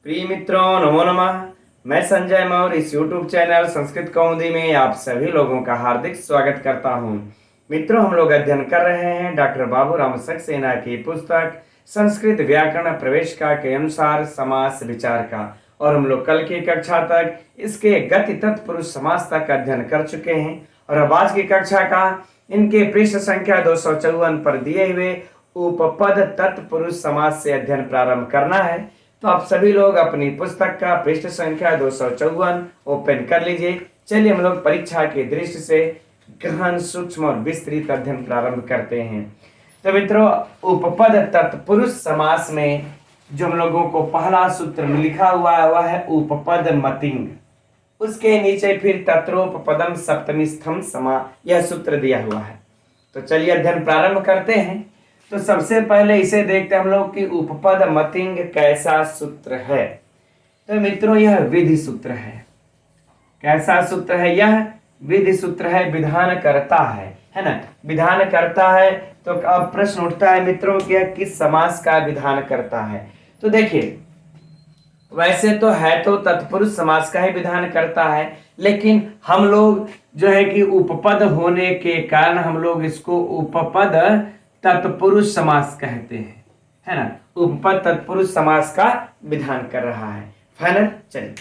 प्रिय मित्रों, नमो नमः। मैं संजय मौर्य इस YouTube चैनल संस्कृत कौमुदी में आप सभी लोगों का हार्दिक स्वागत करता हूं। मित्रों, हम लोग अध्ययन कर रहे हैं डॉक्टर बाबूराम सक्सेना की पुस्तक संस्कृत व्याकरण प्रवेशिका के अनुसार समास विचार का, और हम लोग कल की कक्षा तक इसके गति तत्पुरुष समास तक अध्ययन कर चुके हैं। और अब आज की कक्षा का इनके पृष्ठ संख्या 254 पर दिए हुए उपपद तत्पुरुष समास से अध्ययन प्रारंभ करना है। तो आप सभी लोग अपनी पुस्तक का पृष्ठ संख्या 254 ओपन कर लीजिए। चलिए हम लोग परीक्षा की दृष्टि से गहन, सूक्ष्म और विस्तृत अध्ययन प्रारंभ करते हैं। तो मित्रों, उपपद तत्पुरुष समास में जो हम लोगों को पहला सूत्र में लिखा हुआ है वह है उपपद मतिंग। उसके नीचे फिर तत्रोपपदम सप्तमी स्तंभ समा, यह सूत्र दिया हुआ है। तो चलिए अध्ययन प्रारंभ करते हैं। तो सबसे पहले इसे देखते हैं हम लोग कि उपपद मतिंग कैसा सूत्र है। तो मित्रों, यह विधि सूत्र है। कैसा सूत्र है? यह विधि सूत्र है, विधान करता है ना। विधान करता है तो अब प्रश्न उठता है मित्रों कि यह किस समास का विधान करता है। तो देखिए, वैसे तो है तो तत्पुरुष समास का ही विधान करता है, लेकिन हम लोग जो है कि उपपद होने के कारण हम लोग इसको उपपद तत्पुरुष समास कहते हैं, है ना। उपपद तत्पुरुष समास का विधान कर रहा है। फाइनल। चलिए,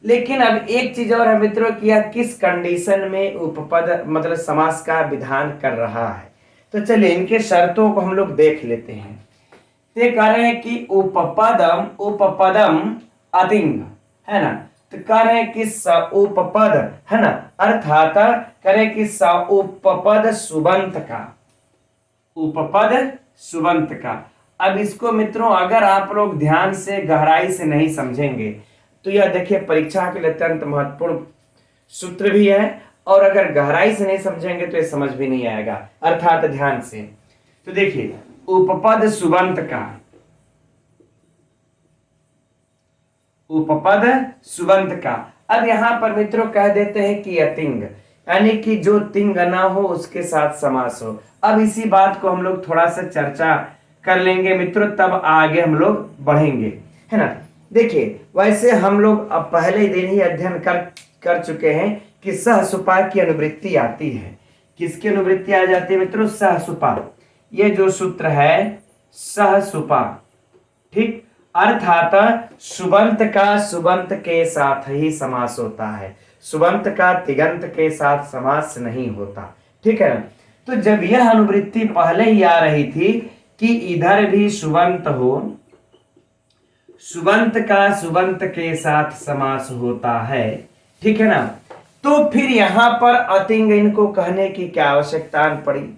लेकिन अब एक चीज और है मित्रों कि यह किस कंडीशन में उपपद मतलब समास का विधान कर रहा है। तो चलिए इनके शर्तों को हम लोग देख लेते हैं। ये कह रहे हैं कि उपपदम अतिंग, है ना। तो कह रहे हैं कि स उपपद, है ना, अर्थात कह रहे हैं कि स उपपद सुबंत का, उपपद सुबंत का। अब इसको मित्रों अगर आप लोग ध्यान से गहराई से नहीं समझेंगे तो यह देखिए परीक्षा के लिए अत्यंत महत्वपूर्ण सूत्र भी है, और अगर गहराई से नहीं समझेंगे तो ये समझ भी नहीं आएगा, अर्थात ध्यान से। तो देखिए, उपपद सुबंत का, उपपद सुबंत का। अब यहां पर मित्रों कह देते हैं कि अतिंग, यानी कि जो तिंग ना हो उसके साथ समास हो। अब इसी बात को हम लोग थोड़ा सा चर्चा कर लेंगे मित्रों, तब आगे हम लोग बढ़ेंगे, है ना। देखिए, वैसे हम लोग अब पहले दिन ही अध्ययन कर चुके हैं कि सहसुपा की अनुवृत्ति आती है। किसकी अनुवृत्ति आ जाती है मित्रों? सहसुपा। ये जो सूत्र है सहसुपा, ठीक, अर्थात सुबंत का सुबंत के साथ ही समास होता है, सुबंत का तिगंत के साथ समास नहीं होता, ठीक है ना। तो जब यह अनुवृत्ति पहले ही आ रही थी कि इधर भी सुबंत हो, सुबंत का सुबंत के साथ समास होता है, ठीक है ना, तो फिर यहां पर अतिंग इनको कहने की क्या आवश्यकता पड़ी,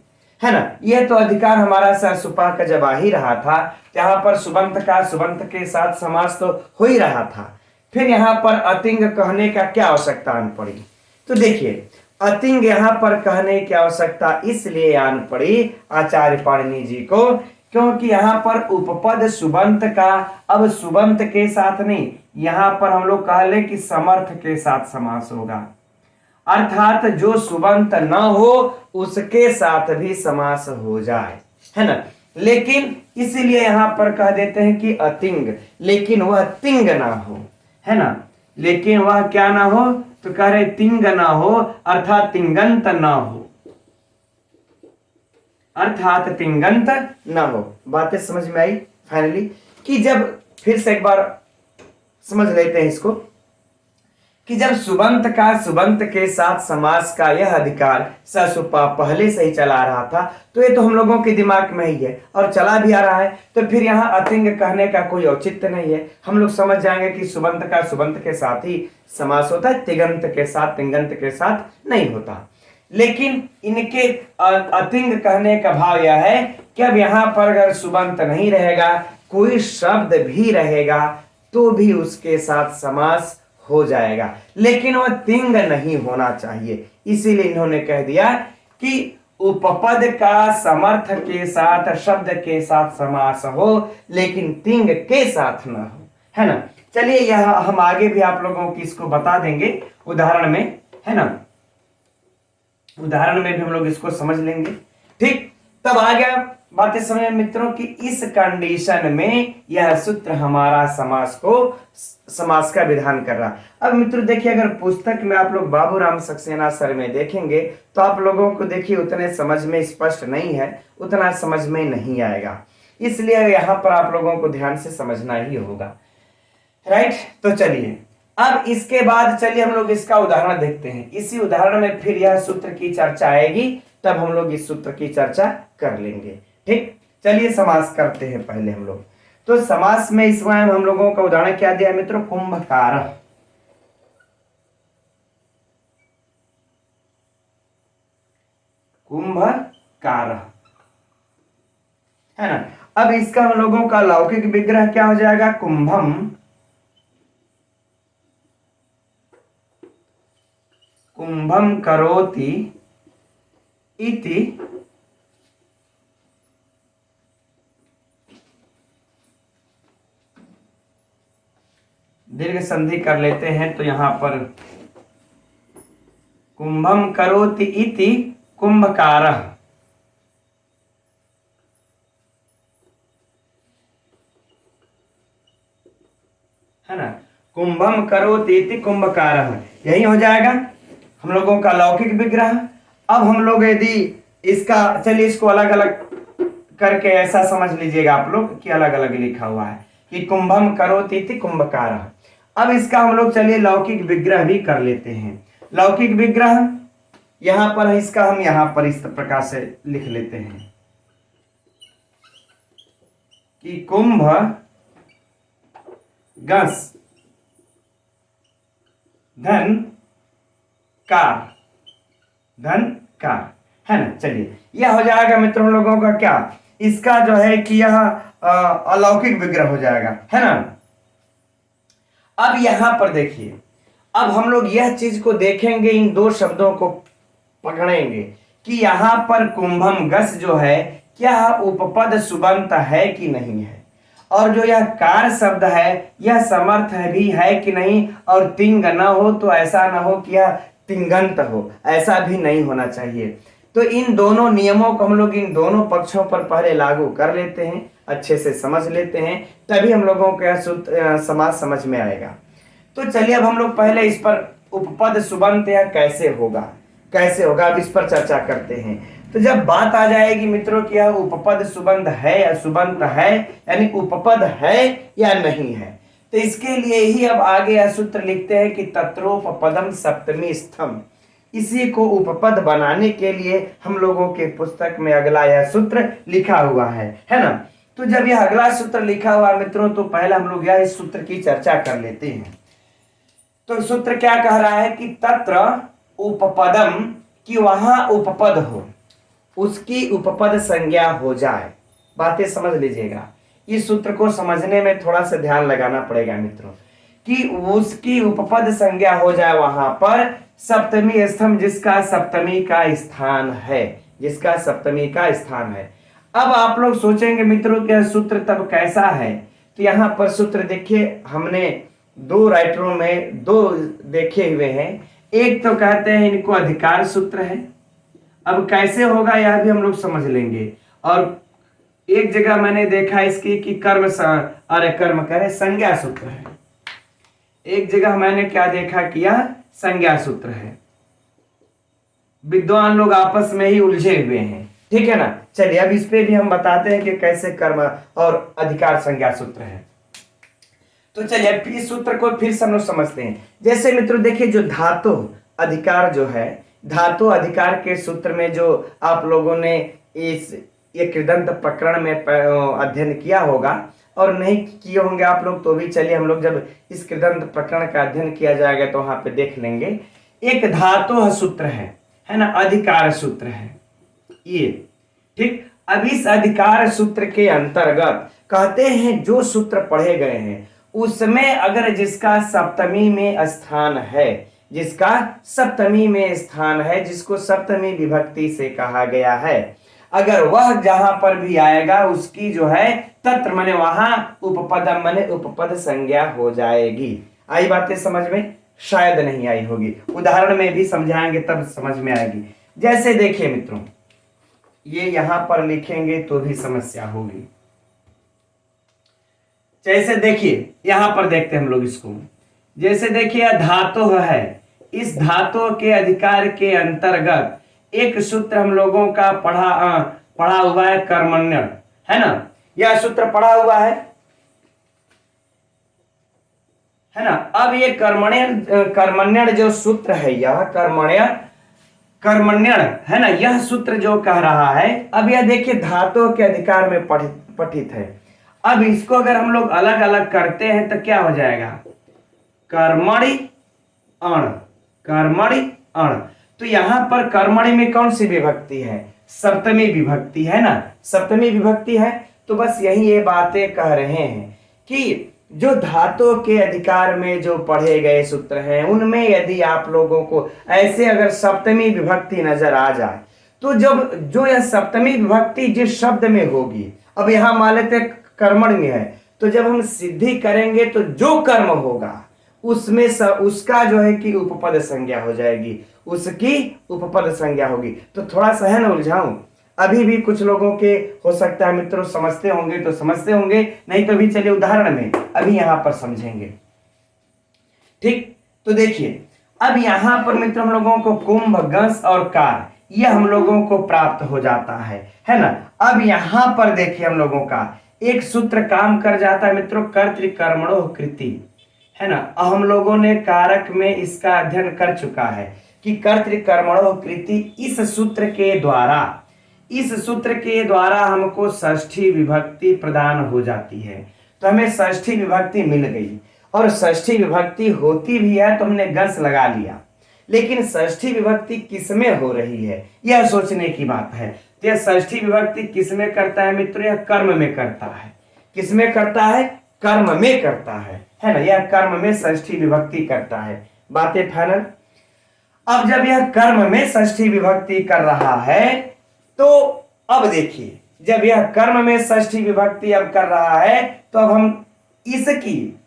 है ना। यह तो अधिकार हमारा सहसुपा का जब आ ही रहा था, जहां पर सुबंत का सुबंत के साथ समास तो हो ही रहा था, फिर यहां पर अतिंग कहने का क्या आवश्यकता पड़ी। तो देखिए, अतिंग यहां पर कहने की आवश्यकता इसलिए आन पड़ी आचार्य पाणिनि जी को, क्योंकि यहां पर उपपद सुबंत का अब सुबंत के साथ नहीं, यहां पर हम लोग कह ले कि समर्थ के साथ समास होगा, अर्थात जो सुबंत न हो उसके साथ भी समास हो जाए, है ना। लेकिन इसीलिए यहां पर कह देते हैं कि अतिंग, लेकिन वह तिंग ना हो, है ना। लेकिन वह क्या ना हो, तो कह रहे तिंग ना हो, अर्थात तिंगंत ना हो, अर्थात तिंगंत ना हो। बातें समझ में आई फाइनली? कि जब फिर से एक बार समझ लेते हैं इसको कि जब सुबंत का सुबंत के साथ समास का यह अधिकार सहसुपा पहले से ही चला रहा था, तो ये तो हम लोगों के दिमाग में ही है और चला भी आ रहा है, तो फिर यहाँ अतिंग कहने का कोई औचित्य नहीं है। हम लोग समझ जाएंगे कि सुबंत का सुबंत के साथ ही समास होता है, तिगंत के साथ तिंगंत के साथ नहीं होता। लेकिन इनके अतिंग कहने का भाव यह है कि अब यहां पर अगर सुबंत नहीं रहेगा, कोई शब्द भी रहेगा तो भी उसके साथ समास हो जाएगा, लेकिन वह तिंग नहीं होना चाहिए। इसीलिए इन्होंने कह दिया कि उपपद का समर्थ के साथ शब्द के साथ समास हो, लेकिन तिंग के साथ न हो, है ना। चलिए यह हम आगे भी आप लोगों की इसको बता देंगे उदाहरण में, है ना। उदाहरण में भी हम लोग इसको समझ लेंगे, ठीक। तब आ गया बातें समझ में मित्रों कि इस कंडीशन में यह सूत्र हमारा समास का विधान कर रहा। अब मित्रों देखिए, अगर पुस्तक में आप लोग बाबूराम सक्सेना सर में देखेंगे तो आप लोगों को देखिए उतने समझ में स्पष्ट नहीं है, उतना समझ में नहीं आएगा, इसलिए यहाँ पर आप लोगों को ध्यान से समझना ही होगा। राइट, तो चलिए अब इसके बाद चलिए हम लोग इसका उदाहरण देखते हैं। इसी उदाहरण में फिर यह सूत्र की चर्चा आएगी, तब हम लोग इस सूत्र की चर्चा कर लेंगे। ठीक, चलिए समास करते हैं पहले हम लोग। तो समास में इस बार हम लोगों का उदाहरण क्या दिया मित्रों? कुंभकारः। कुंभकारः है ना। अब इसका हम लोगों का लौकिक विग्रह क्या हो जाएगा? कुंभम कुंभम करोति इति दीर्घ संधि कर लेते हैं, तो यहां पर कुंभम करोति इति कुंभकारः, है ना। कुंभम करोति इति कुंभकारः, यही हो जाएगा हम लोगों का लौकिक विग्रह। अब हम लोग यदि इसका, चलिए इसको अलग अलग करके ऐसा समझ लीजिएगा आप लोग कि अलग अलग लिखा हुआ है कि कुंभम करोति इति कुंभकारः। अब इसका हम लोग चलिए लौकिक विग्रह भी कर लेते हैं। लौकिक विग्रह यहां पर है, इसका हम यहां पर इस प्रकार से लिख लेते हैं कि कुंभ गस धन कार, धन कार, है ना। चलिए यह हो जाएगा मित्रों हम लोगों का क्या, इसका जो है कि यह अलौकिक विग्रह हो जाएगा, है ना। अब यहां पर देखिए, अब हम लोग यह चीज को देखेंगे, इन दो शब्दों को पकड़ेंगे कि यहां पर कुंभम गस जो है क्या उपपद सुबंत है कि नहीं है, और जो यह कार शब्द है यह समर्थ भी है कि नहीं, और तिंग न हो तो ऐसा न हो कि यह तिंगंत हो, ऐसा भी नहीं होना चाहिए। तो इन दोनों नियमों को हम लोग इन दोनों पक्षों पर पहले लागू कर लेते हैं, अच्छे से समझ लेते हैं, तभी हम लोगों को यह समाज समझ में आएगा। तो चलिए अब हम लोग पहले इस पर उपपद सुबंत यह कैसे होगा, अब इस पर चर्चा करते हैं। तो जब बात आ जाएगी मित्रों कि यह उपपद सुबंध है या सुबंत है, यानी उपपद है या नहीं है, तो इसके लिए ही अब आगे यह सूत्र लिखते हैं कि तत्रोपपदम सप्तमी स्थम। इसी को उपपद बनाने के लिए हम लोगों के पुस्तक में अगला यह सूत्र लिखा हुआ है ना। तो जब यह अगला सूत्र लिखा हुआ मित्रों, तो पहले हम लोग यह इस सूत्र की चर्चा कर लेते हैं। तो सूत्र क्या कह रहा है कि तत्र उपपदम, कि वहां उपपद हो, उसकी उपपद संज्ञा हो जाए। बातें समझ लीजिएगा, इस सूत्र को समझने में थोड़ा सा ध्यान लगाना पड़ेगा मित्रों, कि उसकी उपपद संज्ञा हो जाए वहां पर सप्तमी स्तंभ, जिसका सप्तमी का स्थान है, जिसका सप्तमी का स्थान है। अब आप लोग सोचेंगे मित्रों कि सूत्र तब कैसा है, तो यहां पर सूत्र देखिए, हमने दो राइटरों में दो देखे हुए हैं। एक तो कहते हैं इनको अधिकार सूत्र है, अब कैसे होगा यह भी हम लोग समझ लेंगे। और एक जगह मैंने देखा इसकी कि कर्म करे संज्ञा सूत्र है। एक जगह मैंने क्या देखा कि यह संज्ञा सूत्र है। विद्वान लोग आपस में ही उलझे हुए हैं, ठीक है ना। चलिए अब इस पे भी हम बताते हैं कि कैसे कर्म और अधिकार संज्ञा सूत्र है। तो चलिए इस सूत्र को फिर से हम लोग समझते हैं। जैसे मित्रों देखिए, जो धातु अधिकार जो है, धातु अधिकार के सूत्र में जो आप लोगों ने इस कृदंत प्रकरण में अध्ययन किया होगा, और नहीं किए होंगे आप लोग तो भी चलिए हम लोग जब इस कृदंत प्रकरण का अध्ययन किया जाएगा तो वहां पे देख लेंगे। एक धातु सूत्र है ना, अधिकार सूत्र है ये, ठीक। अब इस अधिकार सूत्र के अंतर्गत कहते हैं जो सूत्र पढ़े गए हैं उसमें अगर जिसका सप्तमी में स्थान है, जिसका सप्तमी में स्थान है, जिसको सप्तमी विभक्ति से कहा गया है, अगर वह जहां पर भी आएगा उसकी जो है तत्र माने वहां उपपद माने उपपद संज्ञा हो जाएगी। आई बातें समझ में? शायद नहीं आई होगी, उदाहरण में भी समझाएंगे तब समझ में आएगी। जैसे देखिए मित्रों, ये यहां पर लिखेंगे तो भी समस्या होगी। जैसे देखिए यहां पर देखते हैं हम लोग इसको, जैसे देखिए धातु है, इस धातु के अधिकार के अंतर्गत एक सूत्र हम लोगों का पढ़ा हुआ है कर्मण्य, है ना। यह सूत्र पढ़ा हुआ है ना। अब ये कर्मण्य जो सूत्र है, यह कर्मण्य है ना, यह सूत्र जो कह रहा है, अब यह देखिए धातु के अधिकार में पठित है। अब इसको अगर हम लोग अलग अलग करते हैं तो क्या हो जाएगा, कर्मणि अण, कर्मणि अण। तो यहां पर कर्मणि में कौन सी विभक्ति है, सप्तमी विभक्ति है ना, सप्तमी विभक्ति है। तो बस यही ये बातें कह रहे हैं कि जो धातु के अधिकार में जो पढ़े गए सूत्र हैं, उनमें यदि आप लोगों को ऐसे अगर सप्तमी विभक्ति नजर आ जाए, तो जब जो यह सप्तमी विभक्ति जिस शब्द में होगी, अब यहां मान लेते कर्मण में है, तो जब हम सिद्धि करेंगे तो जो कर्म होगा उसमें उसका जो है कि उपपद संज्ञा हो जाएगी, उसकी उपपद संज्ञा होगी। तो थोड़ा सा है ना उलझाऊं, अभी भी कुछ लोगों के हो सकता है मित्रों समझते होंगे तो समझते होंगे, नहीं तो भी चलिए उदाहरण में अभी यहां पर समझेंगे। ठीक, तो देखिए अब यहां पर मित्रों हम लोगों को कुंभ, गंस और कार यह हम लोगों को प्राप्त हो जाता है ना। अब यहां पर देखिए हम लोगों का एक सूत्र काम कर जाता है मित्रों, कर्तृकर्मणो कृति, है ना। हम लोगों ने कारक में इसका अध्ययन कर चुका है कि कर्तृकर्मणो कृति इस सूत्र के द्वारा हमको षष्ठी विभक्ति प्रदान हो जाती है। तो हमें षष्ठी विभक्ति मिल गई, और षष्ठी विभक्ति होती भी है तो हमने गंस लगा लिया, लेकिन षष्ठी विभक्ति किसमें हो रही है यह सोचने की बात है। तो यह षष्ठी विभक्ति किसमें करता है मित्रों, यह कर्म में करता है। किसमें करता है, कर्म में करता है ना, यह कर्म में षष्ठी विभक्ति करता है। बातें फाइनल। अब जब यह कर्म में षष्ठी विभक्ति कर रहा है, तो अब देखिए जब यह कर्म में षष्ठी विभक्ति अब कर रहा है, तो अब हम इसकी,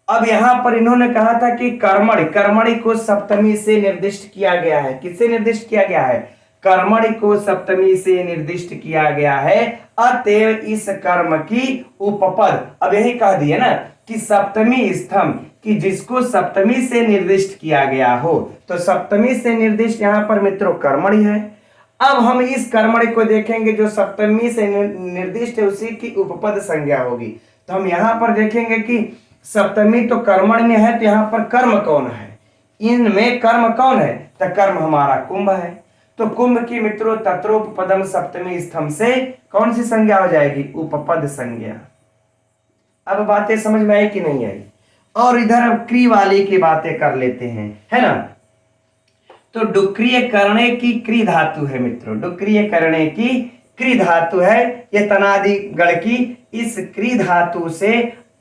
अब यहां पर इन्होंने कहा था कि कर्मणि को सप्तमी से निर्दिष्ट किया गया है। किससे निर्दिष्ट किया गया है, कर्मणि को सप्तमी से निर्दिष्ट किया गया है। अतएव इस कर्म की उपपद, अब यही कह दिए ना कि सप्तमी स्तंभ कि जिसको सप्तमी से निर्दिष्ट किया गया हो, तो सप्तमी से निर्दिष्ट यहां पर मित्रों कर्मणि है। अब हम इस कर्मणि को देखेंगे जो सप्तमी से निर्दिष्ट है, उसी की उपपद संज्ञा होगी। तो हम यहां पर देखेंगे कि सप्तमी तो कर्मणि में है, तो यहां पर कर्म कौन है, इनमें कर्म कौन है, तो कर्म हमारा कुंभ है। तो कुंभ की मित्रों तत्रोपपदम सप्तमी स्तंभ से कौन सी संज्ञा हो जाएगी, उपपद संज्ञा। अब बातें समझ में आई कि नहीं आई। और इधर अब क्री वाली की बातें कर लेते हैं, है ना। तो डुक्रिय करणे की क्री धातु है मित्रों, डुक्रिय करणे की क्री धातु है, यह तनादि गण की। इस क्री धातु से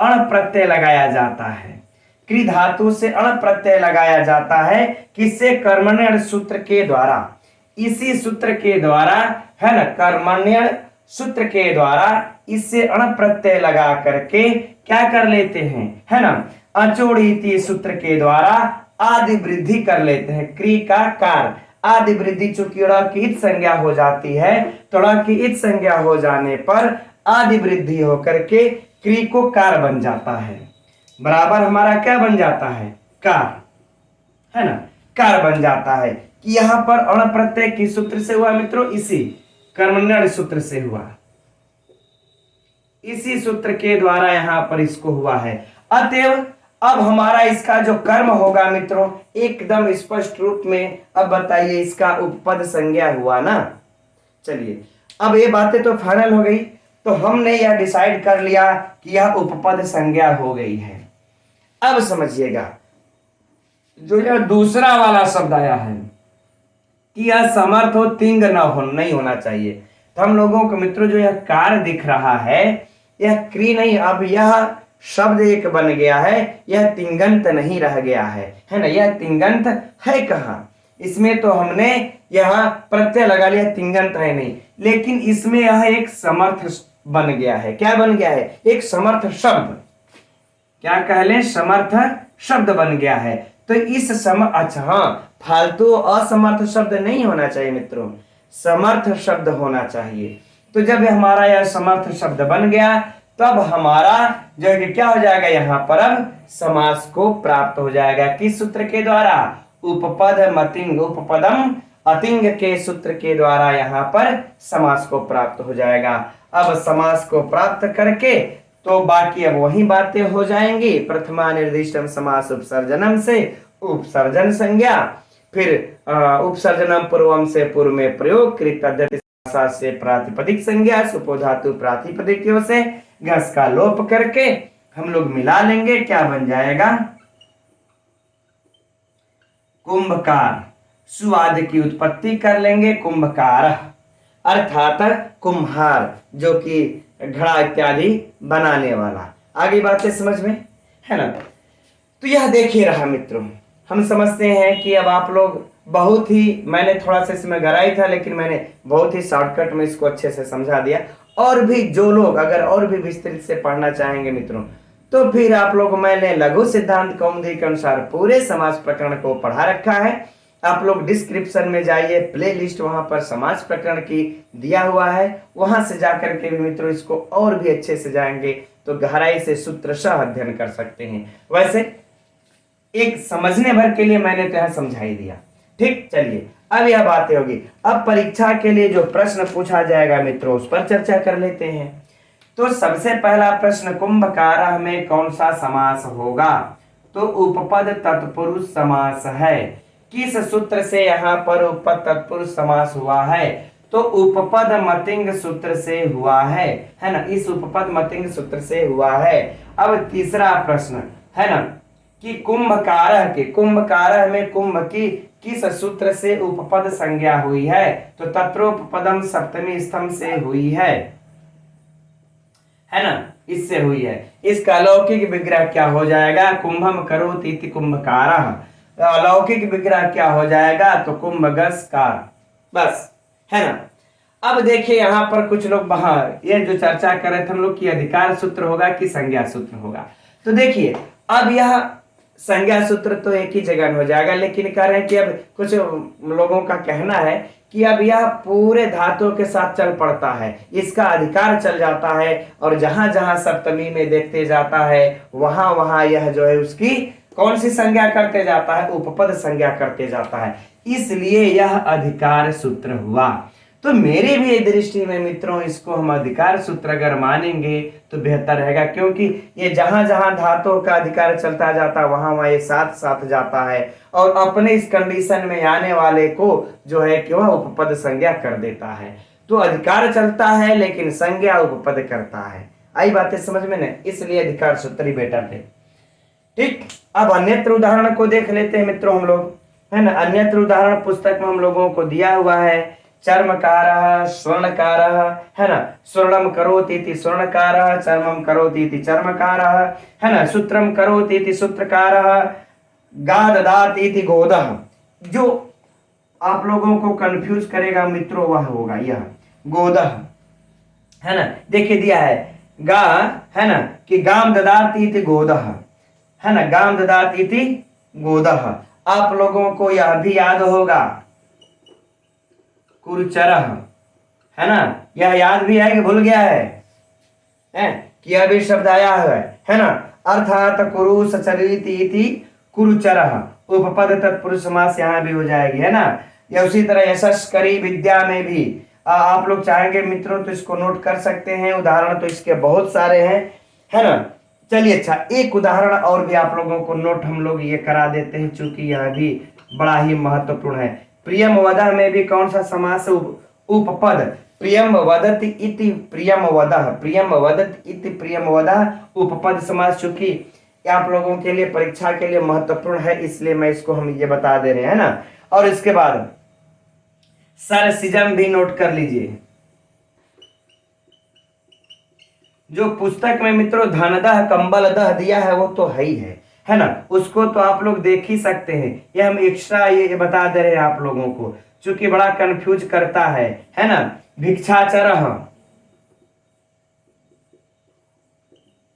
अण प्रत्यय लगाया जाता है, क्री धातु से अण प्रत्यय लगाया जाता है। किससे, कर्मण्य सूत्र के द्वारा, इसी सूत्र के द्वारा, है ना, कर्मण्य सूत्र के द्वारा इससे अण प्रत्यय लगा करके क्या कर लेते हैं, है ना, अचोड़ीति सूत्र के द्वारा आदि वृद्धि कर लेते हैं। क्री का कार, आदि वृद्धि चूंकि ड़ की इत संज्ञा हो जाती है, तो ड़ की इत संज्ञा हो जाने पर आदि वृद्धि होकर के क्री को कार बन जाता है, बराबर हमारा क्या बन जाता है, कार, है ना, कार बन जाता है। कि यहां पर अण प्रत्यय किस सूत्र से हुआ मित्रों, इसी कर्मण्य सूत्र से हुआ, इसी सूत्र के द्वारा यहां पर इसको हुआ है। अतएव अब हमारा इसका जो कर्म होगा मित्रों एकदम स्पष्ट रूप में, अब बताइए इसका उपपद संज्ञा हुआ ना। चलिए अब ये बातें तो फाइनल हो गई, तो हमने यह डिसाइड कर लिया कि यह उपपद संज्ञा हो गई है। अब समझिएगा जो यह दूसरा वाला शब्द आया है कि यह समर्थ हो, तिंग नहीं होना चाहिए। तो हम लोगों को मित्रों जो यह कार दिख रहा है, यह क्री नहीं, अब यह शब्द एक बन गया है, यह तिंगंत नहीं रह गया है ना। यह तिंगंत है कहाँ, इसमें तो हमने यहां प्रत्यय लगा लिया, तिंगंत है नहीं, लेकिन इसमें यह एक समर्थ बन गया है। क्या बन गया है, एक समर्थ शब्द, क्या कह ले, समर्थ शब्द बन गया है। तो इस अच्छा हाँ, फालतू असमर्थ शब्द नहीं होना चाहिए मित्रों, समर्थ शब्द होना चाहिए। तो जब हमारा यह समर्थ शब्द बन गया तब हमारा जो है कि क्या हो जाएगा, यहाँ पर अब समास को प्राप्त हो जाएगा। किस सूत्र के द्वारा? उपपद मतिंग उपपदम अतिंग के सूत्र के द्वारा यहाँ पर समास को प्राप्त हो जाएगा। अब समास को प्राप्त करके तो बाकी अब वही बातें हो जाएंगी। प्रथमा निर्दिष्टम समास उपसर्जनम से उपसर्जन संज्ञा, फिर उपसर्जनम पूर्वम से पूर्व में प्रयोग, कृत अद्यति से प्रातिपदिक संज्ञा, सुपो धातु प्रातिपदिकों से घस का लोप करके हम लोग मिला लेंगे। क्या बन जाएगा? कुंभकार। सुआद की उत्पत्ति कर लेंगे कुंभकार, अर्थात कुम्हार, जो कि घड़ा इत्यादि बनाने वाला। आगे बातें समझ में है ना? तो यह देखिए रहा मित्रों, हम समझते हैं कि अब आप लोग बहुत ही, मैंने थोड़ा सा इसमें गहराई था लेकिन मैंने बहुत ही शॉर्टकट में इसको अच्छे से समझा दिया। और भी जो लोग अगर और भी विस्तृत से पढ़ना चाहेंगे मित्रों, तो फिर आप लोग, मैंने लघु सिद्धांत कौमुदी के अनुसार पूरे समास प्रकरण को पढ़ा रखा है। आप लोग डिस्क्रिप्शन में जाइए, प्ले लिस्ट वहां पर समास प्रकरण की दिया हुआ है, वहां से जाकर के भी मित्रों इसको और भी अच्छे से जाएंगे तो गहराई से सूत्रशः अध्ययन कर सकते हैं। वैसे एक समझने भर के लिए मैंने तो यहां समझा ही दिया। ठीक, चलिए अब यह बातें होगी। अब परीक्षा के लिए जो प्रश्न पूछा जाएगा मित्रों उस पर चर्चा कर लेते हैं। तो सबसे पहला प्रश्न, कुंभकारः में कौन सा समास होगा? तो उपपद तत्पुरुष समास है। किस सूत्र से यहाँ पर उपपद तत्पुरुष समास हुआ है? तो उपपद मतिंग सूत्र से हुआ है ना? इस उपपद मतिंग सूत्र से हुआ है। अब तीसरा प्रश्न है ना कि कुंभकारः के, कुंभकारः में कुंभ की किस सूत्र से उपपद संज्ञा हुई है? तो तत्रोपपदम सप्तमी स्तंभ से हुई है ना? इससे हुई है। इसका अलौकिक विग्रह क्या हो जाएगा? कुंभम करोति इति कुंभकारः। अलौकिक विग्रह क्या हो जाएगा? तो कुंभगस्कार। बस, है ना? अब देखिए यहाँ पर कुछ लोग बाहर ये जो चर्चा कर रहे थे हम लोग कि अधिकार सूत्र होगा कि संज्ञा सूत्र होगा। तो देखिए अब यह संज्ञा सूत्र तो एक ही जगह हो जाएगा, लेकिन कह रहे हैं कि अब कुछ लोगों का कहना है कि अब यह पूरे धातुओं के साथ चल पड़ता है, इसका अधिकार चल जाता है और जहां जहां सप्तमी में देखते जाता है वहां वहां यह जो है उसकी कौन सी संज्ञा करते जाता है? उपपद संज्ञा करते जाता है, इसलिए यह अधिकार सूत्र हुआ। तो मेरी भी दृष्टि में मित्रों इसको हम अधिकार सूत्र अगर मानेंगे तो बेहतर रहेगा, क्योंकि ये जहां जहां धातुओं का अधिकार चलता जाता वहां वहां ये साथ साथ जाता है और अपने इस कंडीशन में आने वाले को जो है कि वह उपपद संज्ञा कर देता है। तो अधिकार चलता है लेकिन संज्ञा उपपद करता है। आई बातें समझ में न? इसलिए अधिकार सूत्र ही बेटर थे। ठीक, अब अन्यत्र उदाहरण को देख लेते हैं मित्रों हम लोग, है ना? अन्यत्र उदाहरण पुस्तक में हम लोगों को दिया हुआ है। चर्मकारः, स्वर्णकारः, है ना? स्वर्णम करोति इति स्वर्णकारः, चर्मम करोति इति चर्मकारः, है ना? सूत्रम करोति इति सूत्रकारः, गा ददाति इति गोदः। जो आप लोगों को कंफ्यूज करेगा मित्रों वह होगा यह गोदः, है ना? देखिए दिया है गा, है ना, कि गाम ददाति इति गोदः, है ना? गाम ददाति इति गोदः। आप लोगों को यह भी याद होगा कुरुचरः, है ना? यह याद भी है कि भूल गया है? कि यह भी शब्द आया है ना? अर्थात कुरु सचरिति इति कुरुचरः, उपपद तत्पुरुष समास यहाँ भी हो जाएगी, है ना? या उसी तरह यशस्करी विद्या में भी आप लोग चाहेंगे मित्रों तो इसको नोट कर सकते हैं। उदाहरण तो इसके बहुत सारे हैं, है ना? चलिए अच्छा, एक उदाहरण और भी आप लोगों को नोट हम लोग ये करा देते हैं, चूंकि यह भी बड़ा ही महत्वपूर्ण है। प्रियम वदः में भी कौन सा समास? उपपद। प्रियम वदति इति प्रियम वदः, प्रियम वदति इति प्रियम वदः, उपपद समास। चूंकि आप लोगों के लिए परीक्षा के लिए महत्वपूर्ण है इसलिए मैं इसको हम ये बता दे रहे हैं ना। और इसके बाद सरसिजम भी नोट कर लीजिए। जो पुस्तक में मित्रों धनदह कंबलदह दिया है वो तो है ना? उसको तो आप लोग देख ही सकते हैं। ये हम एक्स्ट्रा ये बता दे रहे हैं आप लोगों को, चूंकि बड़ा कंफ्यूज करता है ना? भिक्षाचरः,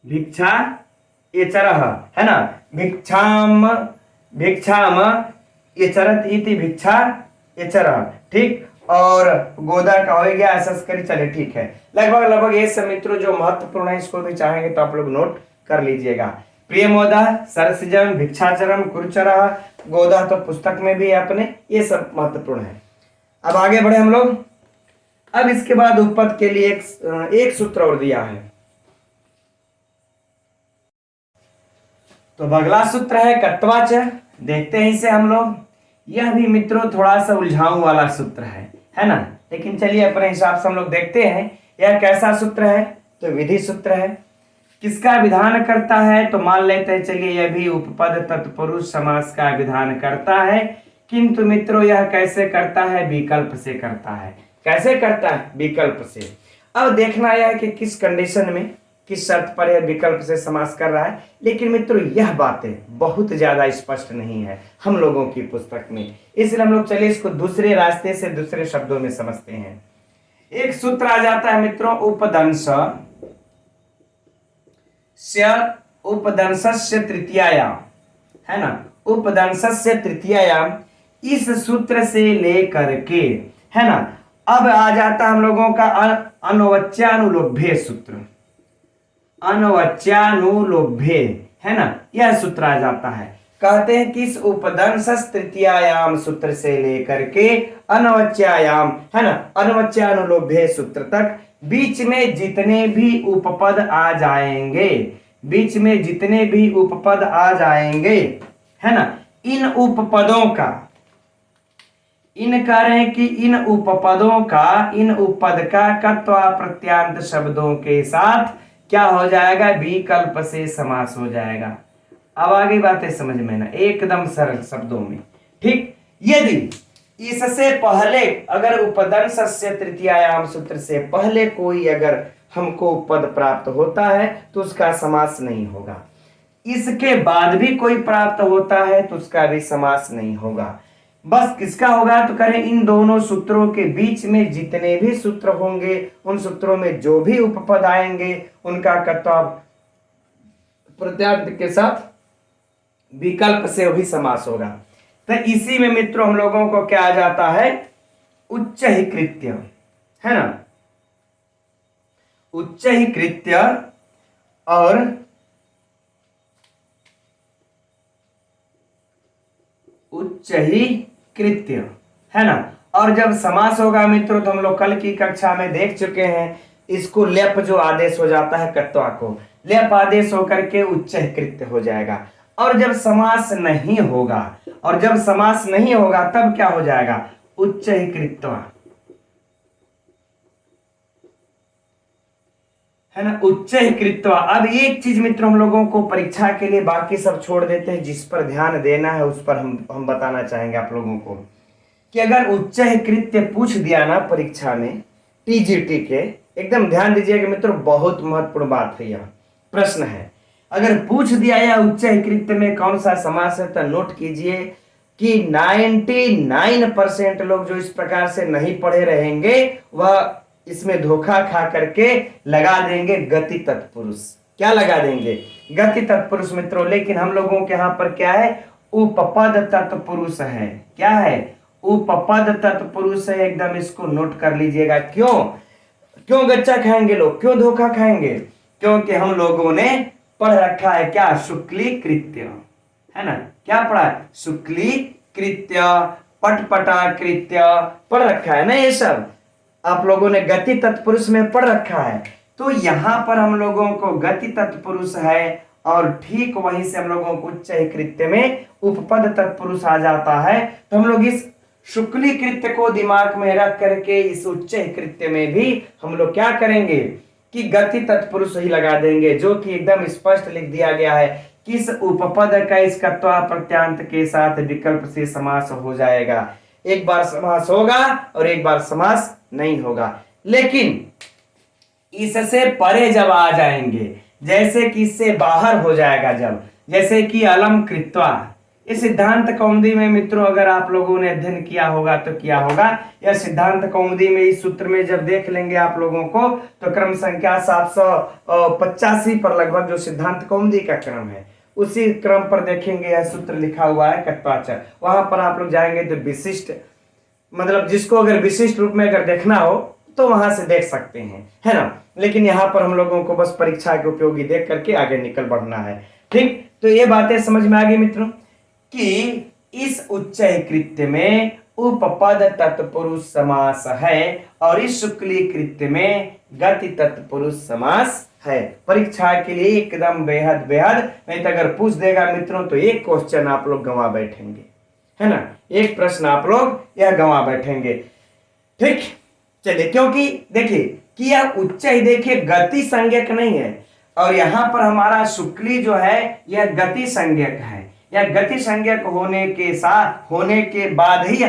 भिक्षा एचरः, है ना? भिक्षाम ये चरत इति भिक्षा एचरः। ठीक, और गोदा का हो गया, असस्करी, चले ठीक है। लगभग लगभग ये सब मित्रों जो महत्वपूर्ण है, इसको भी चाहेंगे तो आप लोग नोट कर लीजिएगा। प्रियमोदा, सरसिजम, भिक्षाचरम, कुरुचरा, गोदा तो पुस्तक में भी है अपने, ये सब महत्वपूर्ण है। अब आगे बढ़े हम लोग। अब इसके बाद उपपद के लिए एक सूत्र और दिया है। तो अगला सूत्र है कत्वाच। देखते हैं इसे हम लोग। यह भी मित्रों थोड़ा सा उलझाऊ वाला सूत्र है ना, लेकिन चलिए अपने हिसाब से हम लोग देखते हैं यह कैसा सूत्र है। तो विधि सूत्र है। किसका विधान करता है? तो मान लेते हैं, चलिए यह भी उपपद तत्पुरुष समास का विधान करता है, किंतु मित्रों यह कैसे करता है? विकल्प से करता है। कैसे करता है? विकल्प से। अब देखना यह है कि किस कंडीशन में, किस शर्त पर यह विकल्प से समास कर रहा है। लेकिन मित्रों यह बातें बहुत ज्यादा स्पष्ट नहीं है हम लोगों की पुस्तक में, इसलिए हम लोग चलिए इसको दूसरे रास्ते से, दूसरे शब्दों में समझते हैं। एक सूत्र आ जाता है मित्रों, उपदंश उपदंशस्य तृतीयायाम, है ना, उपदंशस्य तृतीयायाम, इस सूत्र से लेकर के, है ना, अब आ जाता हम लोगों का अनवच्यानुलोभ्य सूत्र। अनवच्यानुलोभ्य, है ना, यह सूत्र आ जाता है। कहते हैं कि इस उपदंश तृतीयायाम सूत्र से लेकर के अनवच्यायाम, है ना, अनवच्यानुलोभ्य सूत्र तक बीच में जितने भी उपपद आ जाएंगे, बीच में जितने भी उपपद आ जाएंगे, है ना, इन उपपदों का, इन कह रहे हैं कि इन उपपदों का, इन उपपद का कत्वा प्रत्यांत शब्दों के साथ क्या हो जाएगा? विकल्प से समास हो जाएगा। अब आगे बातें समझ में ना, एकदम सरल शब्दों में, ठीक। यदि इससे पहले अगर उपदंश से तृतीयायाम सूत्र से पहले कोई अगर हमको पद प्राप्त होता है तो उसका समास नहीं होगा। इसके बाद भी कोई प्राप्त होता है तो उसका भी समास नहीं होगा। बस किसका होगा? तो करें इन दोनों सूत्रों के बीच में जितने भी सूत्र होंगे, उन सूत्रों में जो भी उपपद आएंगे उनका कर्ता प्रत्यांत के साथ विकल्प से भी समास होगा। तो इसी में मित्रों हम लोगों को क्या आ जाता है? उच्च ही कृत्य, है ना, उच्च ही कृत्य और उच्च ही कृत्य, है ना। और जब समास होगा मित्रों तो हम लोग कल की कक्षा में देख चुके हैं, इसको लेप जो आदेश हो जाता है कत्वा को, लेप आदेश होकर के उच्च ही कृत्य हो जाएगा। और जब समास नहीं होगा, और जब समास नहीं होगा तब क्या हो जाएगा? उच्च ही कृत्वा, है ना, उच्च ही कृत्वा। अब एक चीज मित्रों हम लोगों को परीक्षा के लिए बाकी सब छोड़ देते हैं, जिस पर ध्यान देना है उस पर हम बताना चाहेंगे आप लोगों को कि अगर उच्च ही कृत्य पूछ दिया ना परीक्षा में टीजीटी के, एकदम ध्यान दीजिएगा मित्रों, बहुत महत्वपूर्ण बात है, यह प्रश्न है। अगर पूछ दिया या उच्च ही कृत्य में कौन सा समास है तो नोट कीजिए कि 99% लोग जो इस प्रकार से नहीं पढ़े रहेंगे वह इसमें धोखा खा करके लगा देंगे गति तत्पुरुष। क्या लगा देंगे? गति तत्पुरुष मित्रों। लेकिन हम लोगों के यहाँ पर क्या है? उपपद तत्पुरुष है। क्या है? उपपद तत्पुरुष है। एकदम इसको नोट कर लीजिएगा। क्यों गच्चा खाएंगे लोग? क्यों धोखा खाएंगे? क्योंकि हम लोगों ने पढ़ रखा है क्या? शुक्लीकृत्य, है ना। क्या पढ़ा? शुक्लीकृत्य, पटपटाकृत्य पढ़ रखा है ना। ये सब आप लोगों ने गति तत्पुरुष में पढ़ रखा है। तो यहां पर हम लोगों को गति तत्पुरुष है और ठीक वहीं से हम लोगों को उच्च कृत्य में उपपद तत्पुरुष आ जाता है। तो हम लोग इस शुक्ली कृत्य को दिमाग में रख करके इस उच्च कृत्य में भी हम लोग क्या करेंगे कि गति तत्पुरुष ही लगा देंगे, जो कि एकदम स्पष्ट लिख दिया गया है कि इस उपपद का इस कर्ता प्रत्यांत के साथ विकल्प से समास हो जाएगा। एक बार समास होगा और एक बार समास नहीं होगा। लेकिन इससे परे जब आ जाएंगे, जैसे कि इससे बाहर हो जाएगा, जब जैसे कि अलम कृत्वा, इस सिद्धांत कौमुदी में मित्रों अगर आप लोगों ने अध्ययन किया होगा तो क्या होगा, यह सिद्धांत कौमुदी में इस सूत्र में जब देख लेंगे आप लोगों को तो क्रम संख्या 785 पर लगभग जो सिद्धांत कौमुदी का क्रम है उसी क्रम पर देखेंगे यह सूत्र लिखा हुआ है कत्वाचर। वहां पर आप लोग जाएंगे तो विशिष्ट मतलब जिसको अगर विशिष्ट रूप में अगर देखना हो तो वहां से देख सकते हैं, है ना। लेकिन यहाँ पर हम लोगों को बस परीक्षा के उपयोगी देख करके आगे निकल बढ़ना है। ठीक, तो ये बातें समझ में आ गई मित्रों कि इस उच्चय कृत्य में उपपद तत्पुरुष समास है और इस शुक्ली कृत्य में गति तत्पुरुष समास है। परीक्षा के लिए एकदम बेहद बेहद, नहीं तो अगर पूछ देगा मित्रों तो एक क्वेश्चन आप लोग गंवा बैठेंगे, है ना, एक प्रश्न आप लोग यह गंवा बैठेंगे। ठीक, चलिए, क्योंकि देखिए कि यह उच्चय देखिए गति संज्ञक नहीं है और यहां पर हमारा शुक्ली जो है यह गति संज्ञक है। यह गति संज्ञक होने के बाद ही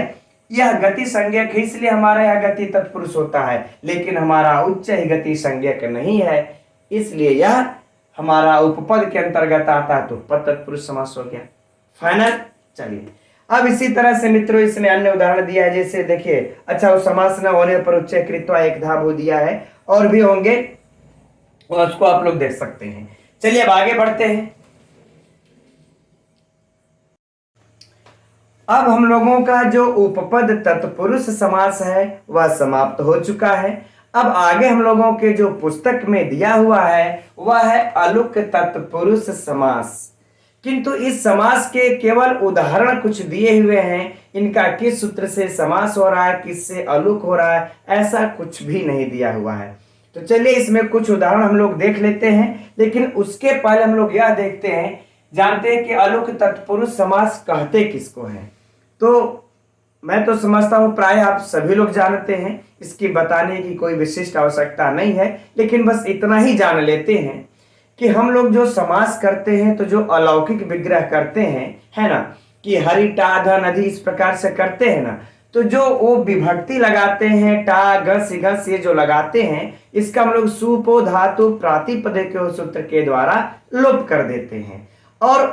यह गति संज्ञक है, इसलिए हमारा यह गति तत्पुरुष होता है। लेकिन हमारा उच्च ही गति संज्ञक नहीं है, इसलिए यह हमारा उपपद के अंतर्गत आता है, तो पद तत्पुरुष समास हो गया। फाइनल। चलिए, अब इसी तरह से मित्रों इसने अन्य उदाहरण दिया है, जैसे देखिए, अच्छा, वो समास न होने पर उच्चय कृत्वा एक धाबो दिया है, और भी होंगे, और उसको आप लोग देख सकते हैं। चलिए अब आगे बढ़ते हैं। अब हम लोगों का जो उपपद तत्पुरुष समास है वह समाप्त हो चुका है। अब आगे हम लोगों के जो पुस्तक में दिया हुआ है वह है अलुक तत्पुरुष समास। किंतु इस समास के केवल उदाहरण कुछ दिए हुए हैं, इनका किस सूत्र से समास हो रहा है, किससे अलुक हो रहा है, ऐसा कुछ भी नहीं दिया हुआ है। तो चलिए इसमें कुछ उदाहरण हम लोग देख लेते हैं, लेकिन उसके पहले हम लोग यह देखते हैं, जानते हैं कि अलुक तत्पुरुष समास कहते किसको है। तो मैं तो समझता हूं प्राय आप सभी लोग जानते हैं, इसकी बताने की कोई विशिष्ट आवश्यकता नहीं है, लेकिन बस इतना ही जान लेते हैं कि हम लोग जो समास करते हैं तो जो अलौकिक विग्रह करते हैं, है ना, कि हरि टा ध नदी इस प्रकार से करते हैं ना, तो जो वो विभक्ति लगाते हैं टा गस घस ये जो लगाते हैं, इसका हम लोग सुपो धातु प्रातिपदे के सूत्र के द्वारा लोप कर देते हैं। और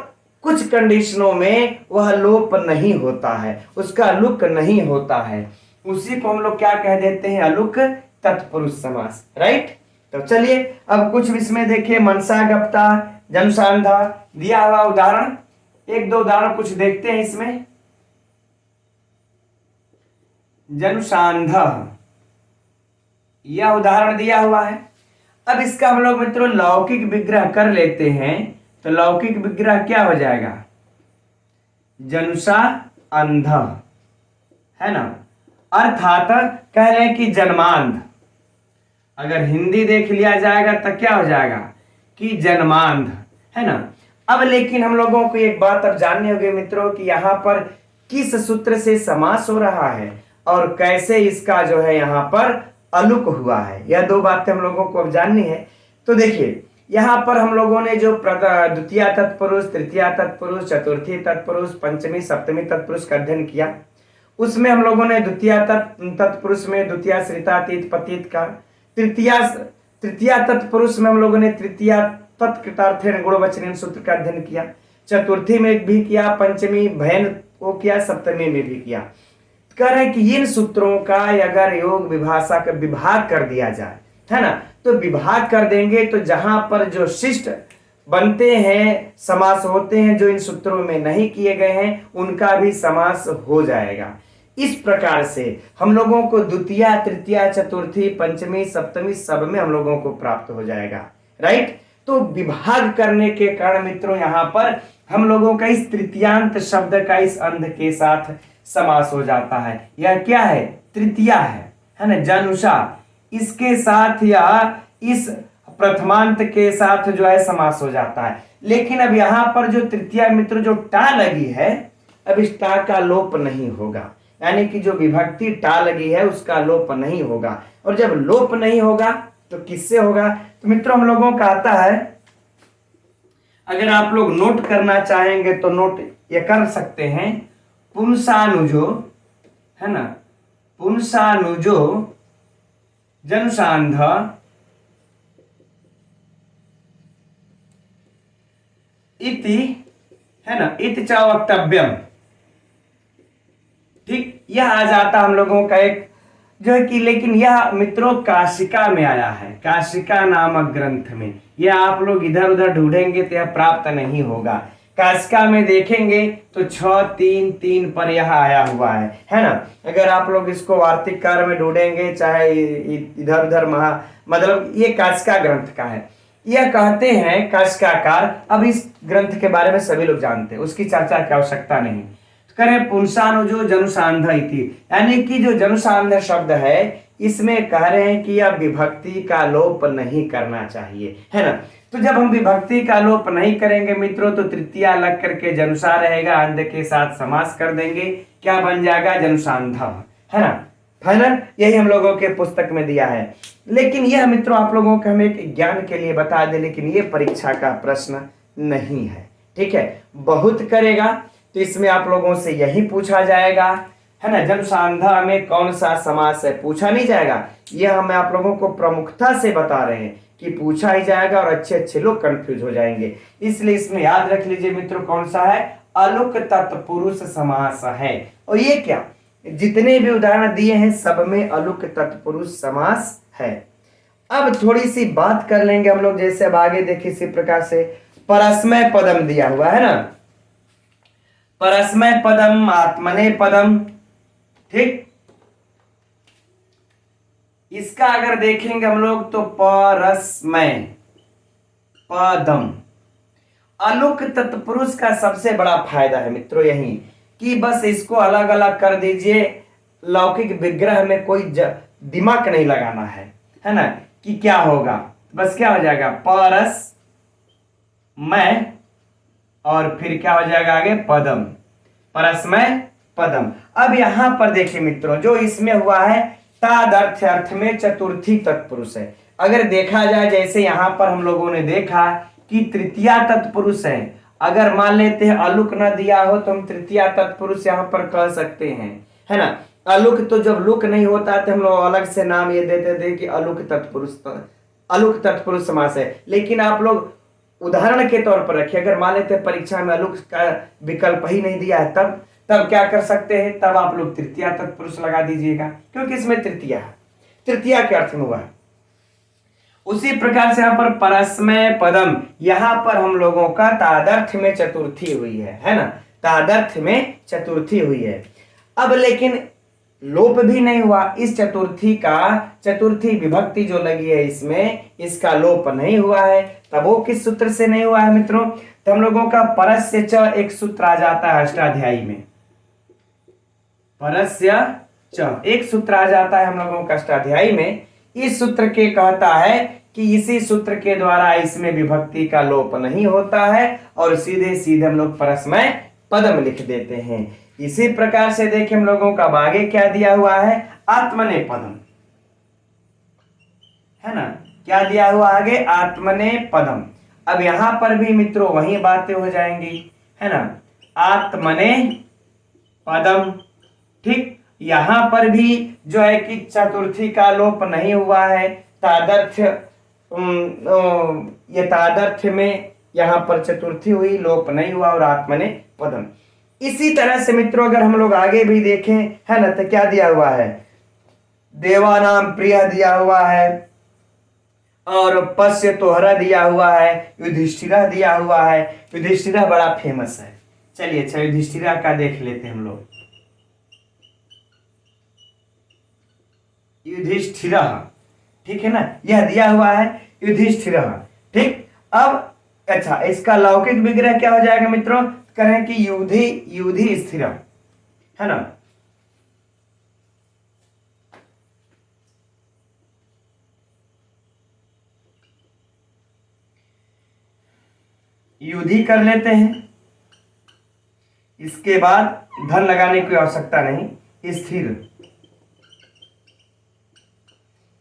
कुछ कंडीशनों में वह लोप नहीं होता है, उसका लुक नहीं होता है, उसी को हम लोग क्या कह देते हैं, अलुक तत्पुरुष समास। राइट। तो चलिए अब कुछ इसमें देखिए, मनसा गप्ता जनुसांधा दिया हुआ उदाहरण, एक दो उदाहरण कुछ देखते हैं इसमें। जनुसांध यह उदाहरण दिया हुआ है। अब इसका हम लोग मित्रों लौकिक विग्रह कर लेते हैं, तो लौकिक विग्रह क्या हो जाएगा, जनुषा अंध, है ना, अर्थात कह रहे हैं कि जन्मांध। अगर हिंदी देख लिया जाएगा तो क्या हो जाएगा कि जन्मांध, है ना। अब लेकिन हम लोगों को एक बात अब जाननी होगी मित्रों कि यहाँ पर किस सूत्र से समास हो रहा है और कैसे इसका जो है यहाँ पर अलुक हुआ है, यह दो बातें हम लोगों को अब जाननी है। तो देखिए यहाँ पर हम लोगों ने जो द्वितीय तत्पुरुष, तृतीय तत्पुरुष, चतुर्थी तत्पुरुष, पंचमी सप्तमी तत्पुरुष का अध्ययन किया, उसमें हम लोगों ने द्वितीय तत्पुरुष में द्वितीय श्रितातीत पतित का, तृतीय तत्पुरुष में हम लोगों ने तृतीय तत्कृतार्थेन गुणवचनेन सूत्र का अध्ययन किया, चतुर्थी में भी किया, पंचमी भयन को किया, सप्तमी में भी किया। कह रहे हैं कि इन सूत्रों का अगर योग विभाषा का विभाग कर दिया जाए, है ना, तो विभाग कर देंगे तो जहां पर जो शिष्ट बनते हैं, समास होते हैं, जो इन सूत्रों में नहीं किए गए हैं उनका भी समास हो जाएगा। इस प्रकार से हम लोगों को द्वितीय, तृतीय, चतुर्थी, पंचमी, सप्तमी सब में हम लोगों को प्राप्त हो जाएगा। राइट। तो विभाग करने के कारण मित्रों यहाँ पर हम लोगों का इस तृतीयांत शब्द का इस अंध के साथ समास हो जाता है। यह क्या है, तृतीया है ना, जनुषा, इसके साथ या इस प्रथमांत के साथ जो है समास हो जाता है। लेकिन अब यहाँ पर जो तृतीया मित्र जो टा लगी है, अब इस टा का लोप नहीं होगा, यानी कि जो विभक्ति टा लगी है उसका लोप नहीं होगा। और जब लोप नहीं होगा तो किससे होगा, तो मित्रों हम लोगों का आता है, अगर आप लोग नोट करना चाहेंगे तो नोट ये कर सकते हैं, पुंसानुजो, है ना, पुंसानुजो जनुसांध इति, है ना, इति च वक्तव्यम। ठीक, यह आ जाता हम लोगों का एक जो है कि, लेकिन यह मित्रों काशिका में आया है, काशिका नामक ग्रंथ में। यह आप लोग इधर उधर ढूंढेंगे तो यह प्राप्त नहीं होगा, कास्का में देखेंगे तो 6-3-3 पर यह आया हुआ है ना। अगर आप लोग इसको वार्तिक कार में ढूंढेंगे, चाहे इधर उधर मतलब ये कास्का ग्रंथ का है। यह कहते हैं कास्काकार। अब इस ग्रंथ के बारे में सभी लोग जानते हैं, उसकी चर्चा की आवश्यकता नहीं। करें पुंसानुजो जनुसांध इति, यानी कि जो जनुसांध शब्द है इसमें कह रहे हैं कि यह विभक्ति का लोप नहीं करना चाहिए, है ना। तो जब हम विभक्ति का लोप नहीं करेंगे मित्रों तो तृतीया लग करके जनुसा रहेगा, अंध के साथ समास कर देंगे, क्या बन जाएगा, जनुसांध, है ना। फाइनल यही हम लोगों के पुस्तक में दिया है। लेकिन यह मित्रों आप लोगों को हम एक ज्ञान के लिए बता दें, लेकिन ये परीक्षा का प्रश्न नहीं है, ठीक है। बहुत करेगा तो इसमें आप लोगों से यही पूछा जाएगा, है ना। जनुसांधा में कौन सा समास है, पूछा नहीं जाएगा। यह हम आप लोगों को प्रमुखता से बता रहे हैं कि पूछा ही जाएगा और अच्छे अच्छे लोग कंफ्यूज हो जाएंगे। इसलिए इसमें याद रख लीजिए मित्रों, कौन सा है, अलुक तत्पुरुष समास है। और ये क्या, जितने भी उदाहरण दिए हैं सब में अलुक तत्पुरुष समास है। अब थोड़ी सी बात कर लेंगे हम लोग, जैसे अब आगे देखिए इसी प्रकार से परस्मय पदम दिया हुआ है ना, परस्मय पदम, आत्मने पदम, ठीक। इसका अगर देखेंगे हम लोग तो परस्मय पदम, अलुक तत्पुरुष का सबसे बड़ा फायदा है मित्रों यही कि बस इसको अलग अलग कर दीजिए, लौकिक विग्रह में कोई दिमाग नहीं लगाना है ना, कि क्या होगा। बस क्या हो जाएगा, परस मैं और फिर क्या हो जाएगा आगे, पदम, परस्मय पदम। अब यहां पर देखिए मित्रों, जो इसमें हुआ है तादर्थ अर्थ में चतुर्थी तत्पुरुष है। अगर देखा जाए जैसे यहां पर हम लोगों ने देखा कि तृतीया तत्पुरुष है, अगर मान लेते हैं अलुक न दिया हो तो हम तृतीया तत्पुरुष यहां पर कह सकते हैं, है ना। अलुक तो जब लुक नहीं होता तो हम लोग अलग से नाम ये देते थे कि अलुक तत्पुरुष, अलुक तत्पुरुष समास है। लेकिन आप लोग उदाहरण के तौर पर रखिए, अगर मान लेते परीक्षा में अलुक का विकल्प ही नहीं दिया है तब क्या कर सकते हैं, तब आप लोग तृतीया तत्पुरुष लगा दीजिएगा, क्योंकि इसमें तृतीया है, तृतीया के अर्थ में हुआ है। उसी प्रकार से यहाँ पर परस्मय पदम, यहां पर हम लोगों का तादर्थ में चतुर्थी हुई है ना, तादर्थ में चतुर्थी हुई है। अब लेकिन लोप भी नहीं हुआ, इस चतुर्थी का, चतुर्थी विभक्ति जो लगी है इसमें, इसका लोप नहीं हुआ है। तब वो किस सूत्र से नहीं हुआ है मित्रों, तो हम लोगों का परस्य च एक सूत्र आ जाता है अष्टाध्यायी में, परस्य च एक सूत्र आ जाता है हम लोगों का अष्टाध्यायी में। इस सूत्र के कहता है कि इसी सूत्र के द्वारा इसमें विभक्ति का लोप नहीं होता है और सीधे सीधे हम लोग परस्मय पदम लिख देते हैं। इसी प्रकार से देखिए हम लोगों का आगे क्या दिया हुआ है, आत्मने पदम, है ना, क्या दिया हुआ आगे, आत्मने पदम। अब यहां पर भी मित्रों वही बातें हो जाएंगी, है ना, आत्मने पदम, ठीक। यहां पर भी जो है कि चतुर्थी का लोप नहीं हुआ है, तादर्थ, ये तादर्थ में यहां पर चतुर्थी हुई, लोप नहीं हुआ, और आत्मने पदम। इसी तरह से मित्रों अगर हम लोग आगे भी देखें, है ना, तो क्या दिया हुआ है, देवानाम प्रिय दिया हुआ है, और पश्य तोहरा दिया हुआ है, युधिष्ठिरा दिया हुआ है। युधिष्ठिरा बड़ा फेमस है, चलिए अच्छा युधिष्ठिरा का देख लेते हैं हम लोग। युधिष्ठिरा, ठीक है ना, यह दिया हुआ है युधिष्ठिरा, ठीक। अब अच्छा इसका लौकिक विग्रह क्या हो जाएगा मित्रों, करें कि युधि, युधि स्थिरम, है ना, युधि कर लेते हैं। इसके बाद धन लगाने की आवश्यकता नहीं, स्थिर,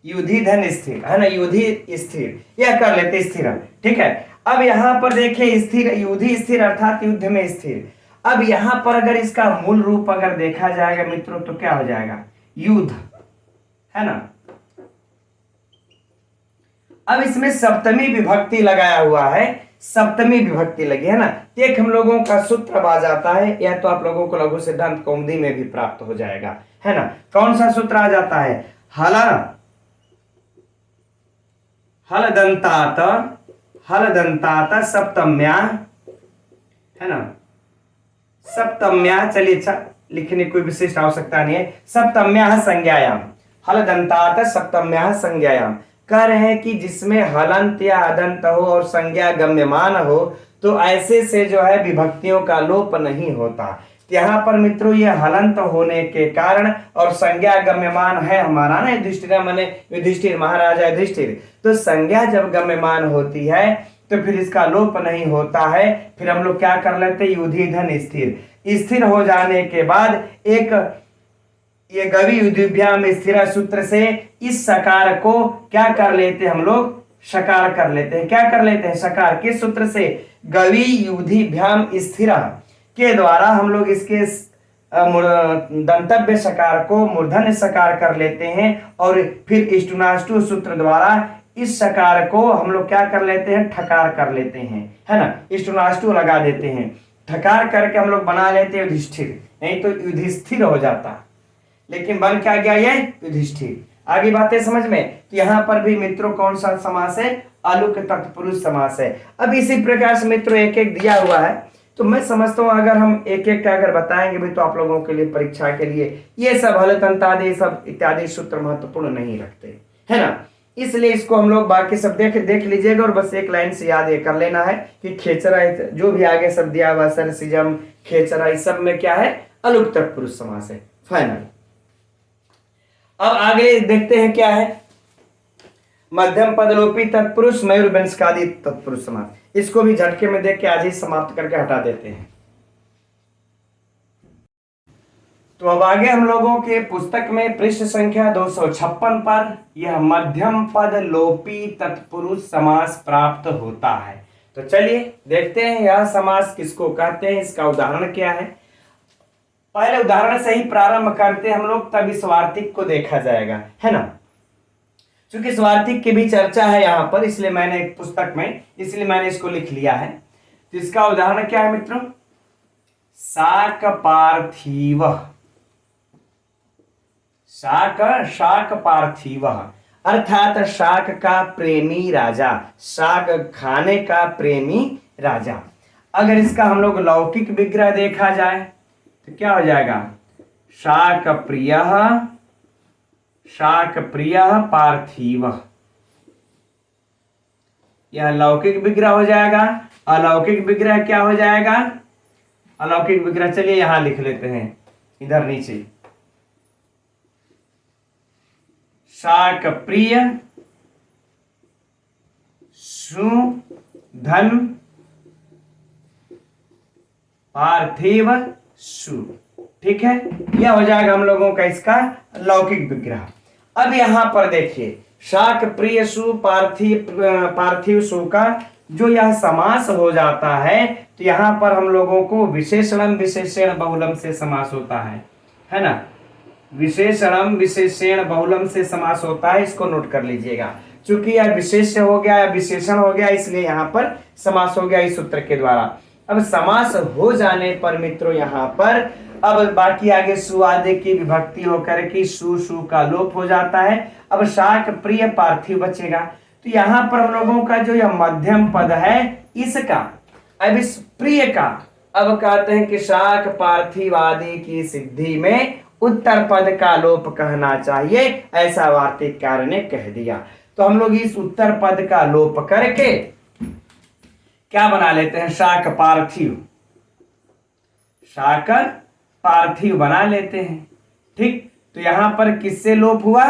युधि धन स्थिर, है ना, युधि स्थिर, यह कर लेते स्थिर, ठीक है। अब यहां पर देखिए स्थिर, युधि स्थिर अर्थात युद्ध में स्थिर। अब यहां पर अगर इसका मूल रूप अगर देखा जाएगा मित्रों तो क्या हो जाएगा, युद्ध, है ना। अब इसमें सप्तमी विभक्ति लगाया हुआ है, सप्तमी विभक्ति लगी है ना, एक हम लोगों का सूत्र आ जाता है, यह तो आप लोगों को लघु सिद्धांत कौमुदी में भी प्राप्त हो जाएगा, है ना। कौन सा सूत्र आ जाता है, हला, हल दंतात, हल दंतात सप्तम्या, है ना। सप्तम्या, चलिए अच्छा, लिखने कोई विशिष्ट आवश्यकता नहीं है। सप्तम्या संज्ञायाम, हलदंतात सप्तम्या संज्ञायाम, कह रहे हैं कि जिसमें हलंत या अदंत हो और संज्ञा गम्यमान हो तो ऐसे से जो है विभक्तियों का लोप नहीं होता। यहाँ पर मित्रों ये हलंत होने के कारण और संज्ञा गम्यमान है हमारा ना, युधिष्ठिर माने युधिष्ठिर, महाराजा युधिष्ठिर, तो संज्ञा जब गम्यमान होती है तो फिर इसका लोप नहीं होता है। फिर हम लोग क्या कर लेते, युधि धन स्थिर, स्थिर हो जाने के बाद एक ये गवि युधिभ्याम स्थिर सूत्र से इस सकार को क्या कर लेते हम लोग, शकार कर लेते हैं। क्या कर लेते हैं, शकार। किस सूत्र से, गवि युधिभ्याम स्थिर के द्वारा हम लोग इसके दंतव्य शकार को मूर्धन्य शकार कर लेते हैं और फिर इष्टुनाष्टु सूत्र द्वारा इस शकार को हम लोग क्या कर लेते हैं, ठकार कर लेते हैं, है ना। इष्टुनाष्टु लगा देते हैं, ठकार करके हम लोग बना लेते हैं युधिष्ठिर, नहीं तो युधिष्ठिर हो जाता, लेकिन बन क्या गया ये, युधिष्ठिर। आगे बातें समझ में। तो यहाँ पर भी मित्रों कौन सा समास है, अलुक तत्पुरुष समास है। अब इसी प्रकार से मित्रों एक एक दिया हुआ है, तो मैं समझता हूं अगर हम एक एक का अगर बताएंगे भी तो आप लोगों के लिए परीक्षा के लिए ये सब हलतंतादि सब इत्यादि सूत्र महत्वपूर्ण नहीं रखते, है ना। इसलिए इसको हम लोग बाकी सब देख लीजिएगा और बस एक लाइन से याद ये कर लेना है कि खेचरा जो भी आगे सब दिया हुआ सरसिजम खेचरा इस सब में क्या है, अलुक तत्पुरुष समास है, फाइनल। अब आगे देखते हैं क्या है, मध्यम पदलोपी तत्पुरुष मयूरवंशकादि तत्पुरुष समास। इसको भी झटके में देख के आज ही समाप्त करके हटा देते हैं। तो अब आगे हम लोगों के पुस्तक में पृष्ठ संख्या 256 पर यह मध्यम पद लोपी तत्पुरुष समास प्राप्त होता है। तो चलिए देखते हैं यह समास किसको कहते हैं, इसका उदाहरण क्या है। पहले उदाहरण से ही प्रारंभ करते हम लोग, तब इस वार्तिक को देखा जाएगा, है ना। क्योंकि इस वार्तिक की भी चर्चा है यहाँ पर, इसलिए मैंने एक पुस्तक में, इसलिए मैंने इसको लिख लिया है। तो इसका उदाहरण क्या है मित्रों, शाक पार्थिव, शाक पार्थिव अर्थात शाक का प्रेमी राजा, शाक खाने का प्रेमी राजा। अगर इसका हम लोग लौकिक विग्रह देखा जाए तो क्या हो जाएगा, शाक प्रिय पार्थिव, यह लौकिक विग्रह हो जाएगा। अलौकिक विग्रह क्या हो जाएगा, अलौकिक विग्रह चलिए यहां लिख लेते हैं इधर नीचे, शाक प्रिय सुधन पार्थिव सु, ठीक है। यह हो जाएगा हम लोगों का इसका लौकिक विग्रह। अब यहां पर देखिए शाक प्रिय सु पार्थिव सु का जो यह समास हो जाता है, तो यहां पर हम लोगों को विशेषणम विशेषण बहुलम से समास होता है ना। विशेषणम विशेषण बहुलम से समास होता है, इसको नोट कर लीजिएगा। चूंकि यह विशेष हो गया या विशेषण हो गया, इसलिए यहां पर समास हो गया इस सूत्र के द्वारा। अब समास हो जाने पर मित्रों यहाँ पर अब बाकी आगे सु आदि की विभक्ति होकर के सु का लोप हो जाता है। अब शाक प्रिय पार्थिव बचेगा। तो यहाँ पर हम लोगों का जो यह मध्यम पद है इसका, अब इस प्रिय का अब कहते हैं कि शाक पार्थिव आदि की सिद्धि में उत्तर पद का लोप कहना चाहिए, ऐसा वार्तिककार ने कह दिया। तो हम लोग इस उत्तर पद का लोप करके क्या बना लेते हैं, शाक पार्थिव बना लेते हैं, ठीक। तो यहां पर किससे लोप हुआ,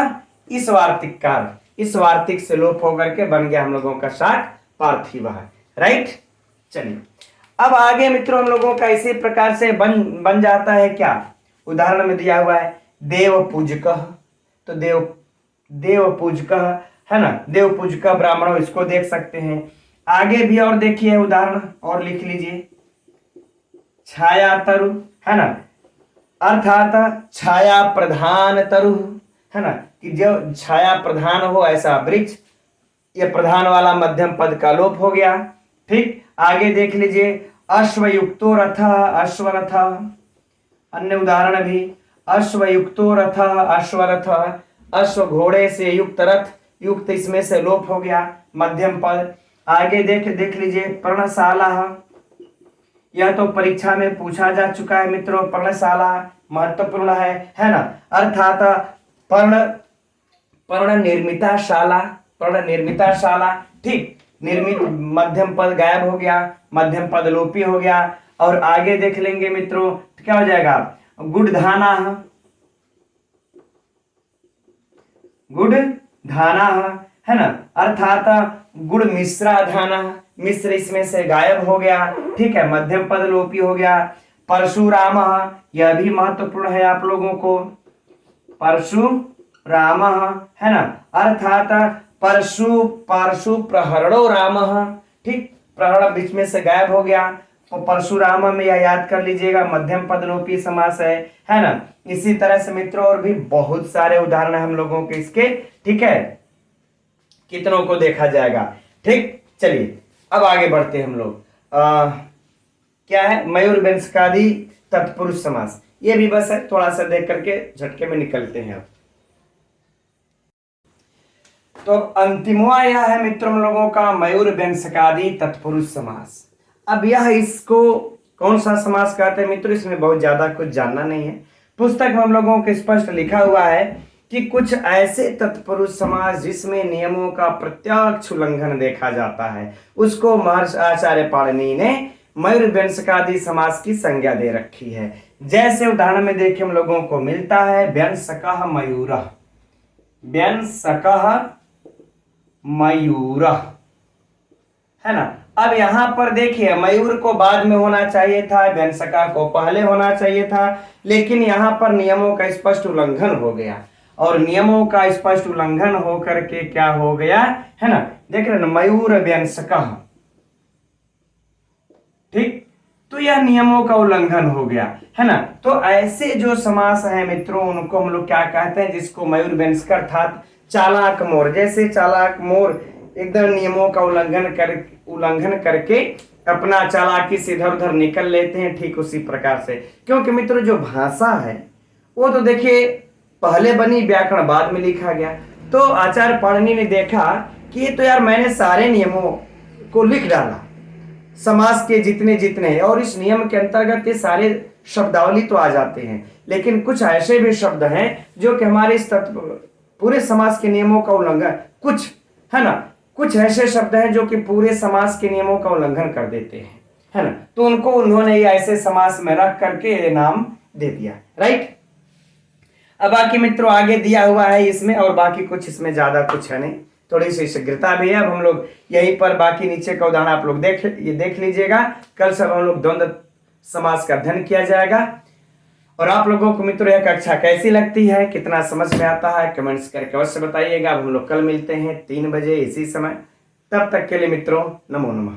इस वार्तिक से लोप होकर के बन गया हम लोगों का शाक पार्थिव है, राइट। चलिए अब आगे मित्रों हम लोगों का इसी प्रकार से बन जाता है क्या, उदाहरण में दिया हुआ है देव पूजक, तो देव पूजक है ना, देव पूजक ब्राह्मणों, इसको देख सकते हैं। आगे भी और देखिए उदाहरण और लिख लीजिए, छाया तरु है ना, अर्थात छाया प्रधान तरु है ना, कि जो छाया प्रधान हो ऐसा वृक्ष, ये प्रधान वाला मध्यम पद का लोप हो गया, ठीक। आगे देख लीजिए अश्वयुक्तो रथ, अश्वरथ, अन्य उदाहरण भी अश्वयुक्तो रथ, अश्वरथ, अश्व घोड़े से युक्त रथ, युक्त इसमें से लोप हो गया मध्यम पद। आगे देख लीजिए पर्णशाला, यह तो परीक्षा में पूछा जा चुका है मित्रों। पर्णशाला महत्वपूर्ण है ना। अर्थात पर्ण पर्ण निर्मिता शाला, पर्ण निर्मिता शाला, ठीक। निर्मित मध्यम पद गायब हो गया, मध्यम पद लोपी हो गया। और आगे देख लेंगे मित्रों क्या हो जाएगा, गुड़धाना, गुड़धाना है ना। अर्थात गुड़ मिश्रा धाना, मिश्र इसमें से गायब हो गया, ठीक है, मध्यम पद लोपी हो गया। परशुराम, यह भी महत्वपूर्ण है आप लोगों को, परशुराम है ना। अर्थात परशु परशु प्रहरणो राम, ठीक, प्रहरण बीच में से गायब हो गया। तो परशुराम में यह याद कर लीजिएगा, मध्यम पद लोपी समास है ना। इसी तरह से मित्रों और भी बहुत सारे उदाहरण हम लोगों के इसके, ठीक है, कितनों को देखा जाएगा, ठीक। चलिए अब आगे बढ़ते हैं हम लोग। क्या है, मयूर वंशकादि तत्पुरुष समास, ये भी बस है, थोड़ा सा देख करके झटके में निकलते हैं। अब तो अंतिमवा यह है मित्रों हम लोगों का मयूर वंशकादि तत्पुरुष समास। अब यह इसको कौन सा समास कहते हैं मित्रों, इसमें बहुत ज्यादा कुछ जानना नहीं है। पुस्तक में हम लोगों के स्पष्ट लिखा हुआ है कि कुछ ऐसे तत्पुरुष समास जिसमें नियमों का प्रत्यक्ष उल्लंघन देखा जाता है, उसको महर्षि आचार्य पाणिनि ने मयूर वंशकादि समास की संज्ञा दे रखी है। जैसे उदाहरण में देखिए हम लोगों को मिलता है व्यंसकः मयूरः, व्यंसकः मयूरः, है ना। अब यहां पर देखिए मयूर को बाद में होना चाहिए था, व्यंसका को पहले होना चाहिए था, लेकिन यहां पर नियमों का स्पष्ट उल्लंघन हो गया। और नियमों का स्पष्ट उल्लंघन होकर के क्या हो गया, है ना, देख रहे ना, मयूर व्यंसकः, ठीक, तो यह नियमों का उल्लंघन हो गया, है ना। तो ऐसे जो समास है मित्रों उनको हम लोग क्या कहते हैं, जिसको मयूर व्यंजक अर्थात चालाक मोर, जैसे चालाक मोर एकदम नियमों का उल्लंघन करके अपना चालाकी से इधर उधर निकल लेते हैं, ठीक उसी प्रकार से। क्योंकि मित्रों जो भाषा है वो तो देखिए पहले बनी, व्याकरण बाद में लिखा गया। तो आचार्य पाणिनि ने देखा कि ये तो यार मैंने सारे नियमों को लिख डाला, समास के जितने जितने, और इस नियम के अंतर्गत ये सारे शब्दावली तो आ जाते हैं, लेकिन कुछ ऐसे भी शब्द हैं जो कि हमारे इस पूरे समास के नियमों का उल्लंघन, कुछ है ना, कुछ ऐसे शब्द हैं जो कि पूरे समास के नियमों का उल्लंघन कर देते हैं, है ना। तो उनको उन्होंने ऐसे समास में रख करके नाम दे दिया, राइट। अब बाकी मित्रों आगे दिया हुआ है इसमें, और बाकी कुछ इसमें ज्यादा कुछ है नहीं, थोड़ी सी शीघ्रता भी है। अब हम लोग यहीं पर बाकी नीचे का उदाहरण आप लोग देख लीजिएगा। कल सब हम लोग द्वंद्व समास का अध्ययन किया जाएगा। और आप लोगों को मित्रों यह कक्षा कैसी लगती है, कितना समझ में आता है, कमेंट्स करके अवश्य बताइएगा। अब हम लोग कल मिलते हैं 3 बजे इसी समय। तब तक के लिए मित्रों नमो नमः।